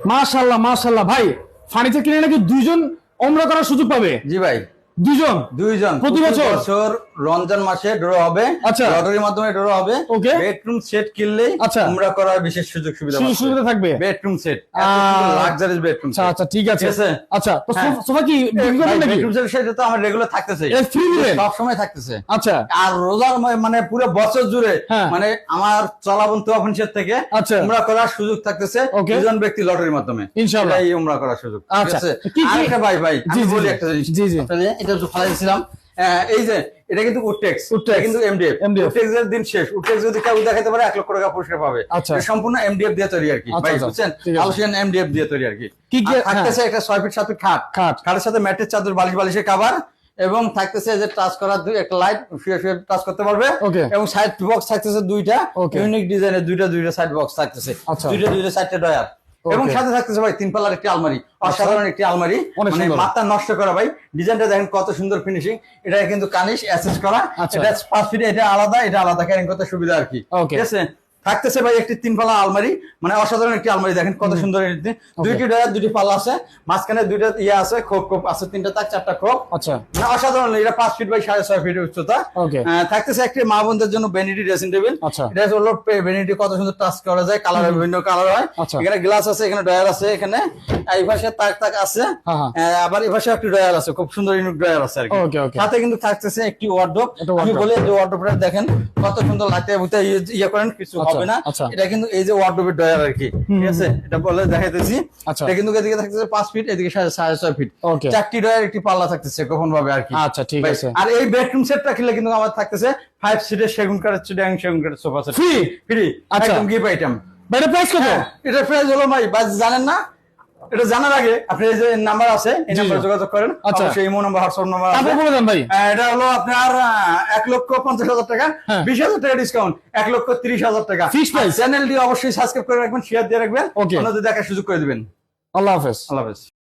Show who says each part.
Speaker 1: মাশাআল্লাহ মাশাআল্লাহ ভাই, ফার্নিচার কিনে নাকি দুইজন ওমরা করার সুযোগ পাবে?
Speaker 2: জি ভাই,
Speaker 1: দুইজন প্রতি বছর
Speaker 2: রমজান মাসে ড্র হবে।
Speaker 1: আচ্ছা,
Speaker 2: লটারির মাধ্যমে ড্র হবে।
Speaker 1: ওকে,
Speaker 2: বেডরুম সেট কিনলেই
Speaker 1: আচ্ছা
Speaker 2: উমরা করার বিশেষ সুযোগ সুবিধা
Speaker 1: থাকবে।
Speaker 2: Bedroom set, luxurious bedroom.
Speaker 1: আচ্ছা আচ্ছা, ঠিক আছে। আচ্ছা, তো সোফা কি
Speaker 2: বেডরুম সেট সেটা তো আমার রেগুলার থাকতেছে, সব সময় থাকতেছে।
Speaker 1: আচ্ছা,
Speaker 2: আর রোজার মানে পুরো বছর জুড়ে মানে আমার চলাবন্ত অফিসের থেকে উমরা করার সুযোগ থাকতেছে দুজন ব্যক্তি লটারির মাধ্যমে ইনশাআল্লাহ এই উমরা করার সুযোগ। ঠিক আছে। আরেকটা ভাই আমি বলি একটা জিনিস, এটা তো ফলাইছিলাম, এই যে এটা কিন্তু উডটেক্স, কিন্তু এমডিএফ। উডটেক্স এর দিন শেষ। উডটেক্স যদি কেউ দেখাতে পারে 1 লক্ষ টাকা পুরস্কার পাবে। সম্পূর্ণ এমডিএফ দিয়ে তৈরি আর কি ভাই, বুঝছেন? আলসিয়ান এমডিএফ দিয়ে তৈরি আর কি। থাকতেছে একটা 6 ফিট 7 ফিট খাটের সাথে ম্যাটের চাদর, বালিশের কভার, এবং থাকতেছে যে টাচ করার একটা লাইট, শুয়ে টাচ করতে পারবে, এবং সাইড বক্স থাকতেছে দুইটা ইউনিক ডিজাইনের, দুইটা সাইড বক্স থাকতেছে, দুইটা সাইডটা ডয়ার, এবং সাথে থাকতেছে ভাই 3 পাল্লার একটি আলমারি, অসাধারণ একটি আলমারি, মানে মাথা নষ্ট করা ভাই। ডিজাইনটা দেখেন কত সুন্দর ফিনিশিং। এটা কিন্তু কানিশ অ্যাসেস করা, এটা 5 ফিট, এটা আলাদা ক্যারিং করতে সুবিধা আর কি। ঠিক আছে। থাকতেছে ভাই একটি 3 পাল্লা আলমারি, মানে অসাধারণ একটি আলমারি, দেখেন কত সুন্দর। দুইটি ডয়ার, দুটি পাল্লা আছে, মাঝখানে দুইটা আছে, খোপ আছে, 3টা তাক, 4টা খোপ। আচ্ছা, মানে অসাধারণ। এটা 5 ফিট বাই 6.5 ফিট উচ্চতা। থাকতেছে একটি মা বোনদের জন্য ভ্যানিটি ড্রেসিং টেবিল। এটা হলো ভ্যানিটি, কত সুন্দর টাচ করা যায়, কালার বিভিন্ন কালার হয়। এখানে গ্লাস আছে, এখানে ডয়ার আছে, এখানে এই পাশে তাক আছে, আবার এই পাশে একটি ডয়ার আছে, খুব সুন্দর ইউনিক ডয়ার আছে আর কি। সাথে কিন্তু থাকতেছে একটি ওয়ার্ডরোব। আমি বলি যে ওয়ার্ডরোবটা দেখেন কত সুন্দর, লাইটে বুতে ইয়ে করেন, কিছু হবে না। এটা কিন্তু এই যে ওয়ার্ডরোবের ডয়ার আর কি। ঠিক আছে, এটা বলে দেখাইতেছি। এটা কিন্তু এদিকে থাকতেছে 5 ফিট, এদিকে 6.5 ফিট, 4টি ডয়ার, একটি পাল্লা থাকতেছে গোপন ভাবে আর কি। আচ্ছা, ঠিক আছে। আর এই বেডরুম সেটটা কিনলে কিন্তু আমার থাকতেছে 5 সিটের সেগুন কাঠের চিটাগাং সেগুন কাঠের সোফা সেট ফ্রি, একদম গিফট আইটেম। এটা প্রাইস কত? এটা প্রাইস হলো ভাই, জানেন না? এটা জানার আগে আপনি যে নাম্বার আছে, এই নাম্বারে যোগাযোগ করেন। সেই ইমো নাম্বার, হোয়াটসঅ্যাপ নাম্বার আছে, বলে দেন ভাই। এটা হলো আপনার 1,50,000 টাকা, 20,000 টাকা ডিসকাউন্ট, 1,30,000 টাকা ফিক্সড প্রাইস। চ্যানেলটি অবশ্যই সাবস্ক্রাইব করে রাখবেন, শেয়ার দিয়ে রাখবেন, অন্যদের দেখার সুযোগ করে দিবেন। আল্লাহ হাফেজ।